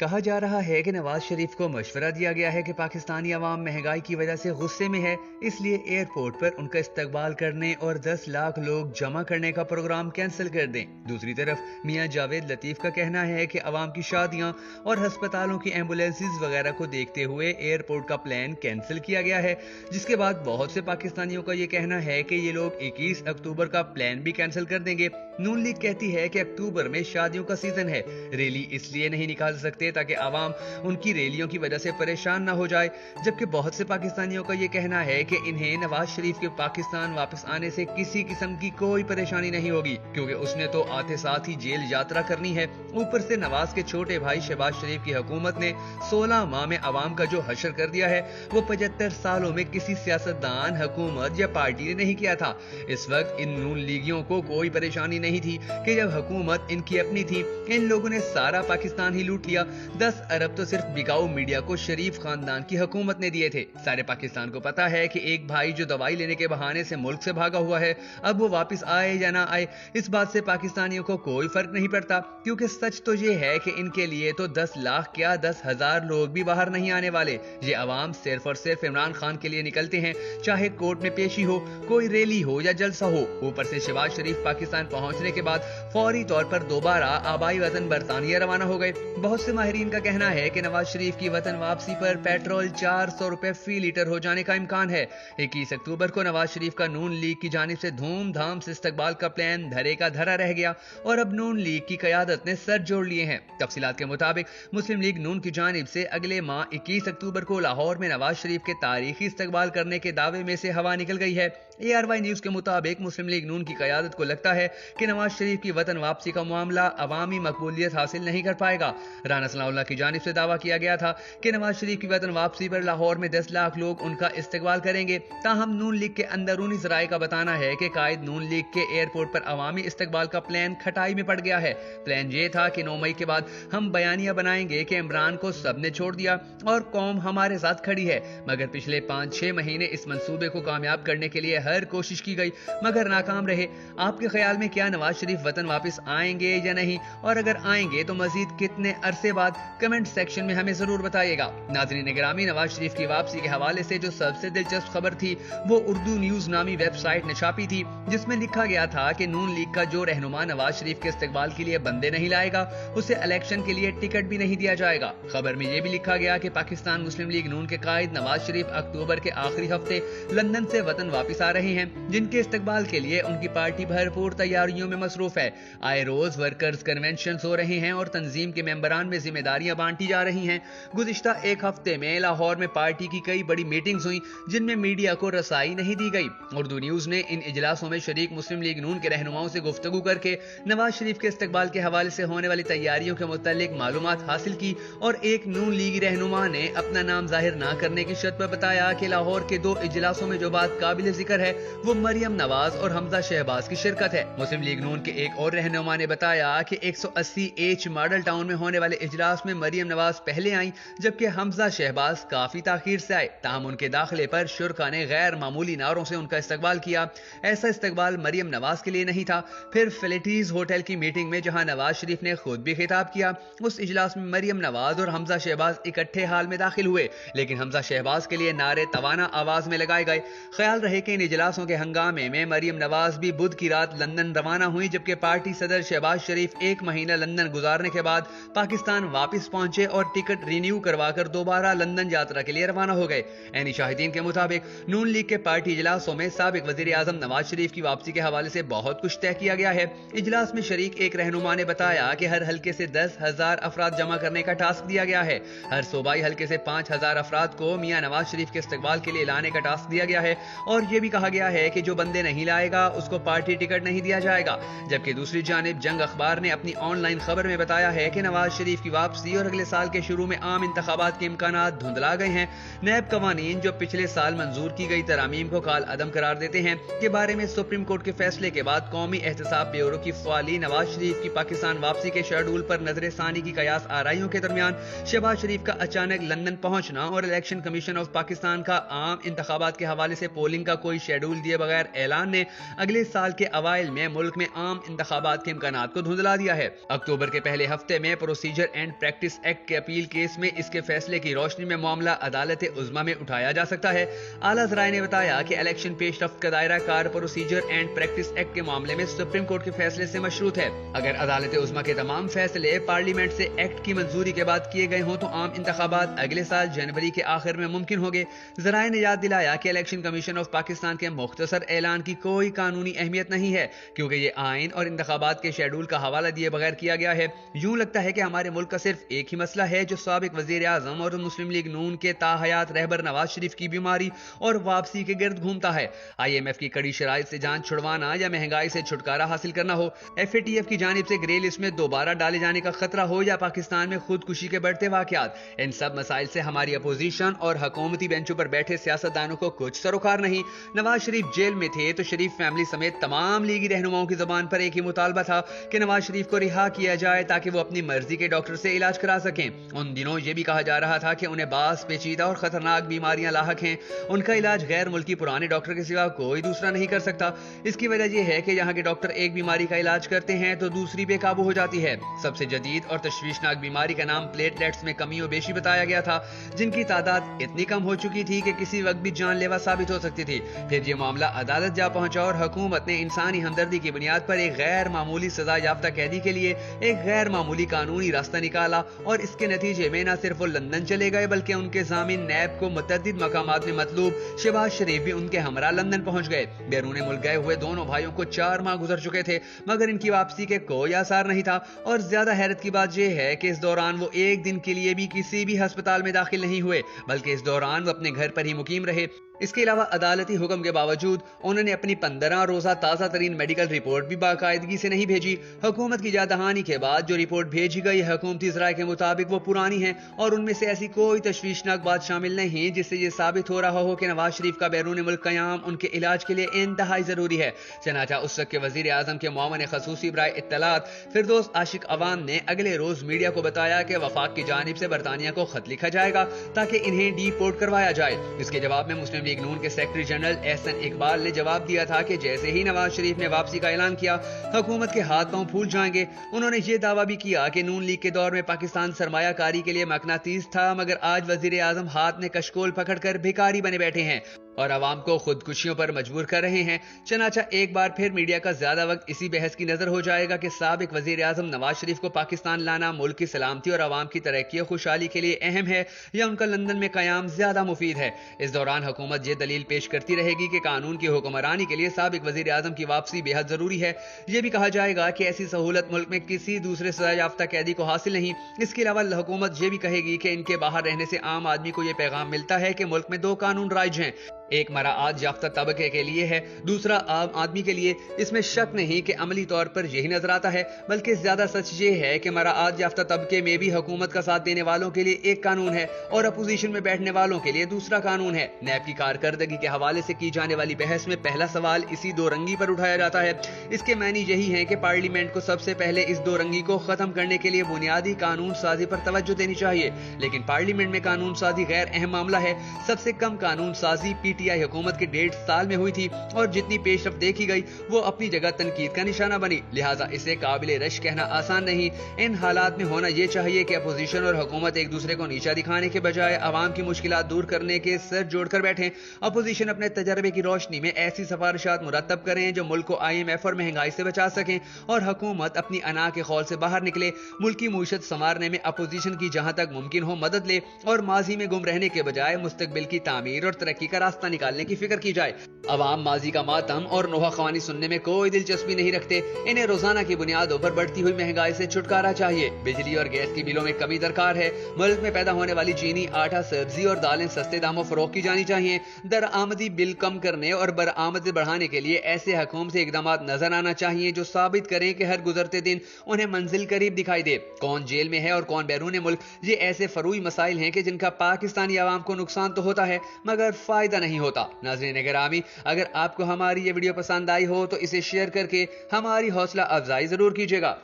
کہا جا رہا ہے کہ نواز شریف کو مشورہ دیا گیا ہے کہ پاکستانی عوام مہنگائی کی وجہ سے غصے میں ہے، اس لیے ایئرپورٹ پر ان کا استقبال کرنے اور 10 لاکھ لوگ جمع کرنے کا پروگرام کینسل کر دیں۔ دوسری طرف میاں جاوید لطیف کا کہنا ہے کہ عوام کی شادیاں اور ہسپتالوں کی ایمبولینسز وغیرہ کو دیکھتے ہوئے ایئرپورٹ کا پلان کینسل کیا گیا ہے، جس کے بعد بہت سے پاکستانیوں کا یہ کہنا ہے کہ یہ لوگ 21 اکتوبر کا پلان بھی کینسل کر دیں گے۔ نون لیگ کہتی ہے کہ اکتوبر میں شادیوں کا سیزن ہے، ریلی اس لیے نہیں نکال سکتے تاکہ عوام ان کی ریلیوں کی وجہ سے پریشان نہ ہو جائے، جبکہ بہت سے پاکستانیوں کا یہ کہنا ہے کہ انہیں نواز شریف کے پاکستان واپس آنے سے کسی قسم کی کوئی پریشانی نہیں ہوگی، کیونکہ اس نے تو آتے ساتھ ہی جیل یاترا کرنی ہے۔ اوپر سے نواز کے چھوٹے بھائی شہباز شریف کی حکومت نے 16 ماہ میں عوام کا جو حشر کر دیا ہے وہ 75 سالوں میں کسی سیاستدان، حکومت یا پارٹی نے نہیں کیا تھا۔ اس وقت ان نون لیگیوں کو کوئی پریشانی نہیں تھی کہ جب حکومت ان کی اپنی تھی، ان لوگوں نے سارا پاکستان ہی لوٹ لیا۔ 10 ارب تو صرف بکاؤ میڈیا کو شریف خاندان کی حکومت نے دیے تھے۔ سارے پاکستان کو پتا ہے کہ ایک بھائی جو دوائی لینے کے بہانے سے ملک سے بھاگا ہوا ہے، اب وہ واپس آئے یا نہ آئے اس بات سے پاکستانیوں کو کوئی فرق نہیں پڑتا، کیونکہ سچ تو یہ ہے کہ ان کے لیے تو 10 لاکھ کیا 10,000 لوگ بھی باہر نہیں آنے والے۔ یہ عوام صرف اور صرف عمران خان کے لیے نکلتے ہیں، چاہے کورٹ میں پیشی ہو، کوئی ریلی ہو یا جلسہ ہو۔ اوپر سے شہباز شریف پاکستان پہنچنے کے بعد فوری طور پر دوبارہ آبائی وطن برطانیہ روانہ ہو گئے۔ بہت سے ماہرین کا کہنا ہے کہ نواز شریف کی وطن واپسی پر پیٹرول 400 روپے فی لیٹر ہو جانے کا امکان ہے۔ 21 اکتوبر کو نواز شریف کا نون لیگ کی جانب سے دھوم دھام سے استقبال کا پلان دھرے کا دھرا رہ گیا اور اب نون لیگ کی قیادت نے سر جوڑ لیے ہیں۔ تفصیلات کے مطابق مسلم لیگ نون کی جانب سے اگلے ماہ 21 اکتوبر کو لاہور میں نواز شریف کے تاریخی استقبال کرنے کے دعوے میں سے ہوا نکل گئی ہے۔ ARY نیوز کے مطابق مسلم لیگ نون کی قیادت کو لگتا ہے کہ نواز شریف کی وطن واپسی کا معاملہ عوامی مقبولیت حاصل نہیں کر پائے گا۔ رانا ثناء اللہ کی جانب سے دعویٰ کیا گیا تھا کہ نواز شریف کی وطن واپسی پر لاہور میں 10 لاکھ لوگ ان کا استقبال کریں گے، تاہم نون لیگ کے اندرونی ذرائع کا بتانا ہے کہ قائد نون لیگ کے ایئرپورٹ پر عوامی استقبال کا پلان کھٹائی میں پڑ گیا ہے۔ پلان یہ تھا کہ 9 مئی کے بعد ہم بیانیہ بنائیں گے کہ عمران کو سب نے چھوڑ دیا اور قوم ہمارے ساتھ کھڑی ہے، مگر پچھلے 5-6 مہینے اس منصوبے کو کامیاب کرنے کے لیے ہر کوشش کی گئی مگر ناکام رہے۔ آپ کے خیال میں کیا نواز شریف وطن واپس آئیں گے یا نہیں، اور اگر آئیں گے تو مزید کتنے عرصے بعد؟ کمنٹ سیکشن میں ہمیں ضرور بتائیے گا۔ ناظرین گرامی، نواز شریف کی واپسی کے حوالے سے جو سب سے دلچسپ خبر تھی وہ اردو نیوز نامی ویب سائٹ نے چھاپی تھی، جس میں لکھا گیا تھا کہ نون لیگ کا جو رہنما نواز شریف کے استقبال کے لیے بندے نہیں لائے گا اسے الیکشن کے لیے ٹکٹ بھی نہیں دیا جائے گا۔ خبر میں یہ بھی لکھا گیا کہ پاکستان مسلم لیگ نون کے قائد نواز شریف اکتوبر کے آخری ہفتے لندن سے وطن واپس آ رہے ہیں، جن کے استقبال کے لیے ان کی پارٹی بھرپور تیاریوں میں مصروف ہے۔ آئے روز ورکرز کنونشنز ہو رہے ہیں اور تنظیم کے ممبران میں ذمہ داریاں بانٹی جا رہی ہیں۔ گزشتہ ایک ہفتے میں لاہور میں پارٹی کی کئی بڑی میٹنگز ہوئیں جن میں میڈیا کو رسائی نہیں دی گئی۔ اردو نیوز نے ان اجلاسوں میں شریک مسلم لیگ نون کے رہنماؤں سے گفتگو کر کے نواز شریف کے استقبال کے حوالے سے ہونے والی تیاریوں کے متعلق معلومات حاصل کی، اور ایک نون لیگی رہنما نے اپنا نام ظاہر نہ کرنے کی شرط پر بتایا کہ لاہور کے 2 اجلاسوں میں جو بات قابل ذکر ہے وہ مریم نواز اور حمزہ شہباز کی شرکت ہے۔ مسلم لیگ نون کے ایک اور رہنما نے بتایا کہ 180H ماڈل ٹاؤن میں ہونے والے اجلاس میں مریم نواز پہلے آئیں، جبکہ حمزہ شہباز کافی تاخیر سے آئے، تاہم ان کے داخلے پر شرکاء نے غیر معمولی نعروں سے ان کا استقبال کیا۔ ایسا استقبال مریم نواز کے لیے نہیں تھا۔ پھر فلیٹیز ہوٹل کی میٹنگ میں جہاں نواز شریف نے خود بھی خطاب کیا، اس اجلاس میں مریم نواز اور حمزہ شہباز اکٹھے حال میں داخل ہوئے، لیکن حمزہ شہباز کے لیے نعرے توانا آواز میں لگائے گئے۔ خیال رہے کہ ان اجلاسوں کے ہنگامے میں مریم نواز بھی بدھ کی رات لندن روانہ ہوئی، جبکہ پارٹی صدر شہباز شریف 1 مہینہ لندن گزارنے کے بعد پاکستان واپس پہنچے اور ٹکٹ رینیو کروا کر دوبارہ لندن یاترا کے لیے روانہ ہو گئے۔ عینی شاہدین کے مطابق نون لیگ کے پارٹی اجلاسوں میں سابق وزیر اعظم نواز شریف کی واپسی کے حوالے سے بہت کچھ طے کیا گیا ہے۔ اجلاس میں شریک ایک رہنما نے بتایا کہ ہر حلقے سے 10,000 افراد جمع کرنے کا ٹاسک دیا گیا ہے۔ ہر صوبائی حلقے سے 5,000 افراد کو میاں نواز شریف کے استقبال کے لیے لانے کا ٹاسک دیا گیا ہے، اور یہ بھی کہا گیا ہے کہ جو بندے نہیں لائے گا اس کو پارٹی ٹکٹ نہیں دیا جائے گا۔ جبکہ دوسری جانب جنگ اخبار نے اپنی آن لائن خبر میں بتایا ہے کہ نواز شریف کی واپسی اور اگلے سال کے شروع میں عام انتخابات کے امکانات دھندلا گئے ہیں۔ نیب قوانین جو پچھلے سال منظور کی گئی ترامیم کو کال عدم قرار دیتے ہیں کے بارے میں سپریم کورٹ کے فیصلے کے بعد قومی احتساب بیورو کی فعالی نواز شریف کی پاکستان واپسی کے شیڈول پر نظر ثانی کی قیاس آرائیوں کے درمیان شہباز شریف کا اچانک لندن پہنچنا اور الیکشن کمیشن آف پاکستان کا عام انتخابات کے حوالے سے پولنگ کا کوئی شیڈول دیے بغیر اعلان نے اگلے سال کے اوائل میں ملک میں عام انتخابات کے امکانات کو دھندلا دیا ہے۔ اکتوبر کے پہلے ہفتے میں پروسیجر اینڈ پریکٹس ایکٹ کے اپیل کیس میں اس کے فیصلے کی روشنی میں معاملہ عدالت عظمیٰ میں اٹھایا جا سکتا ہے۔ اعلیٰ ذرائع نے بتایا کہ الیکشن پیش رفت کا دائرہ کار پروسیجر اینڈ پریکٹس ایکٹ کے معاملے میں سپریم کورٹ کے فیصلے سے مشروط ہے۔ اگر عدالت عظمیٰ کے تمام فیصلے پارلیمنٹ سے ایکٹ کی منظوری کے بعد کیے گئے ہوں تو عام انتخابات اگلے سال جنوری کے آخر میں ممکن ہوں گے۔ ذرائع نے یاد دلایا کہ الیکشن کمیشن آف پاکستان کے مختصر اعلان کی کوئی قانونی اہمیت نہیں ہے کیونکہ یہ آئین اور انتخابات کے شیڈول کا حوالہ دیے بغیر کیا گیا ہے۔ یوں لگتا ہے کہ ہمارے ملک کا صرف ایک ہی مسئلہ ہے جو سابق وزیر اعظم اور مسلم لیگ نون کے تاحیات رہبر نواز شریف کی بیماری اور واپسی کے گرد گھومتا ہے۔ IMF کی کڑی شرائط سے جان چھڑوانا یا مہنگائی سے چھٹکارا حاصل کرنا ہو، FATF کی جانب سے گرے لسٹ میں دوبارہ ڈالے جانے کا خطرہ ہو یا پاکستان میں خودکشی کے بڑھتے واقعات، ان سب مسائل سے ہماری اپوزیشن اور حکومتی بینچوں پر بیٹھے سیاستدانوں کو کچھ سروکار نہیں۔ نواز شریف جیل میں تھے تو شریف فیملی سمیت تمام لیگی رہنماؤں کی زبان پر ایک ہی مطالبہ تھا کہ نواز شریف کو رہا کیا جائے تاکہ وہ اپنی مرضی کے ڈاکٹر سے علاج کرا سکیں۔ ان دنوں یہ بھی کہا جا رہا تھا کہ انہیں بعض پیچیدہ اور خطرناک بیماریاں لاحق ہیں، ان کا علاج غیر ملکی پرانے ڈاکٹر کے سوا کوئی دوسرا نہیں کر سکتا۔ اس کی وجہ یہ ہے کہ یہاں کے ڈاکٹر ایک بیماری کا علاج کرتے ہیں تو دوسری بے قابو ہو جاتی ہے۔ سب سے جدید اور تشویشناک بیماری کا نام پلیٹلیٹس میں کمی و بیشی بتایا گیا تھا، جن کی تعداد اتنی کم ہو چکی تھی کہ کسی وقت بھی جان لیوا ثابت ہو سکتی تھی۔ پھر یہ معاملہ عدالت جا پہنچا اور حکومت نے انسانی ہمدردی کی بنیاد پر ایک غیر معمولی سزا یافتہ قیدی کے لیے ایک غیر معمولی قانونی راستہ نکالا اور اس کے نتیجے میں نہ صرف وہ لندن چلے گئے بلکہ ان کے ضامن نیب کو متعدد مقامات میں مطلوب شہباز شریف بھی ان کے ہمراہ لندن پہنچ گئے۔ بیرون ملک گئے ہوئے دونوں بھائیوں کو 4 ماہ گزر چکے تھے مگر ان کی واپسی کے کوئی آثار نہیں تھا، اور زیادہ حیرت کی بات یہ ہے کہ اس دوران وہ ایک دن کے لیے بھی کسی بھی ہسپتال میں داخل نہیں ہوئے بلکہ اس دوران وہ اپنے گھر پر ہی مقیم رہے۔ اس کے علاوہ عدالتی حکم کے باوجود انہوں نے اپنی 15 روزہ تازہ ترین میڈیکل رپورٹ بھی باقاعدگی سے نہیں بھیجی۔ حکومت کی یاددہانی کے بعد جو رپورٹ بھیجی گئی حکومتی ذرائع کے مطابق وہ پرانی ہیں اور ان میں سے ایسی کوئی تشویشناک بات شامل نہیں جس سے یہ ثابت ہو رہا ہو کہ نواز شریف کا بیرون ملک قیام ان کے علاج کے لیے انتہائی ضروری ہے۔ چنانچہ اس وقت کے وزیر اعظم کے معاون خصوصی برائے اطلاعات فردوس عاشق عوان نے اگلے روز میڈیا کو بتایا کہ وفاق کی جانب سے برطانیہ کو خط لکھا جائے گا تاکہ انہیں ڈی پورٹ کروایا جائے۔ اس کے جواب میں مسلم لیگ نون کے سیکرٹری جنرل احسن اقبال نے جواب دیا تھا کہ جیسے ہی نواز شریف نے واپسی کا اعلان کیا حکومت کے ہاتھ پاؤں پھول جائیں گے۔ انہوں نے یہ دعویٰ بھی کیا کہ نون لیگ کے دور میں پاکستان سرمایہ کاری کے لیے مقناطیس تھا مگر آج وزیر اعظم ہاتھ میں کشکول پکڑ کر بھکاری بنے بیٹھے ہیں اور عوام کو خودکشیوں پر مجبور کر رہے ہیں۔ چنانچہ ایک بار پھر میڈیا کا زیادہ وقت اسی بحث کی نظر ہو جائے گا کہ سابق وزیر اعظم نواز شریف کو پاکستان لانا ملک کی سلامتی اور عوام کی ترقی و خوشحالی کے لیے اہم ہے یا ان کا لندن میں قیام زیادہ مفید ہے۔ اس دوران حکومت یہ دلیل پیش کرتی رہے گی کہ قانون کی حکمرانی کے لیے سابق وزیر اعظم کی واپسی بے حد ضروری ہے۔ یہ بھی کہا جائے گا کہ ایسی سہولت ملک میں کسی دوسرے سزا یافتہ قیدی کو حاصل نہیں۔ اس کے علاوہ حکومت یہ بھی کہے گی کہ ان کے باہر رہنے سے عام آدمی کو یہ پیغام ملتا ہے کہ ملک میں 2 قانون رائج ہیں، ایک مراعات یافتہ طبقے کے لیے ہے، دوسرا عام آدمی کے لیے۔ اس میں شک نہیں کہ عملی طور پر یہی نظر آتا ہے، بلکہ زیادہ سچ یہ ہے کہ مراعات یافتہ طبقے میں بھی حکومت کا ساتھ دینے والوں کے لیے ایک قانون ہے اور اپوزیشن میں بیٹھنے والوں کے لیے دوسرا قانون ہے۔ نیب کی کارکردگی کے حوالے سے کی جانے والی بحث میں پہلا سوال اسی 2 رنگی پر اٹھایا جاتا ہے۔ اس کے معنی یہی ہے کہ پارلیمنٹ کو سب سے پہلے اس 2 رنگی کو ختم کرنے کے لیے بنیادی قانون سازی پر توجہ دینی چاہیے، لیکن پارلیمنٹ میں قانون سازی غیر اہم معاملہ ہے۔ سب سے کم قانون سازی PTI حکومت کے 1.5 سال میں ہوئی تھی اور جتنی پیش رفت دیکھی گئی وہ اپنی جگہ تنقید کا نشانہ بنی، لہٰذا اسے قابل رش کہنا آسان نہیں۔ ان حالات میں ہونا یہ چاہیے کہ اپوزیشن اور حکومت ایک دوسرے کو نیچا دکھانے کے بجائے عوام کی مشکلات دور کرنے کے سر جوڑ کر بیٹھیں۔ اپوزیشن اپنے تجربے کی روشنی میں ایسی سفارشات مرتب کریں جو ملک کو IMF اور مہنگائی سے بچا سکیں اور حکومت اپنی انا کے خول سے باہر نکلے، ملکی معیشت سنوارنے میں اپوزیشن کی جہاں تک ممکن ہو مدد لے اور ماضی میں گم رہنے کے بجائے مستقبل کی تعمیر اور ترقی کا راستہ نکالنے کی فکر کی جائے۔ عوام ماضی کا ماتم اور نوحہ خوانی سننے میں کوئی دلچسپی نہیں رکھتے، انہیں روزانہ کی بنیادوں پر بڑھتی ہوئی مہنگائی سے چھٹکارا چاہیے۔ بجلی اور گیس کی بلوں میں کمی درکار ہے، ملک میں پیدا ہونے والی چینی، آٹا، سبزی اور دالیں سستے داموں فروخت کی جانی چاہیے۔ درآمدی بل کم کرنے اور برآمد بڑھانے کے لیے ایسے حکومتی اقدامات نظر آنا چاہیے جو ثابت کریں کہ ہر گزرتے دن انہیں منزل قریب دکھائی دے۔ کون جیل میں ہے اور کون بیرون ملک، یہ ایسے فروعی مسائل ہیں کہ جن کا پاکستانی عوام کو نقصان تو ہوتا ہے مگر فائدہ نہیں ہوتا۔ ناظرین گرامی، اگر آپ کو ہماری یہ ویڈیو پسند آئی ہو تو اسے شیئر کر کے ہماری حوصلہ افزائی ضرور کیجیے گا۔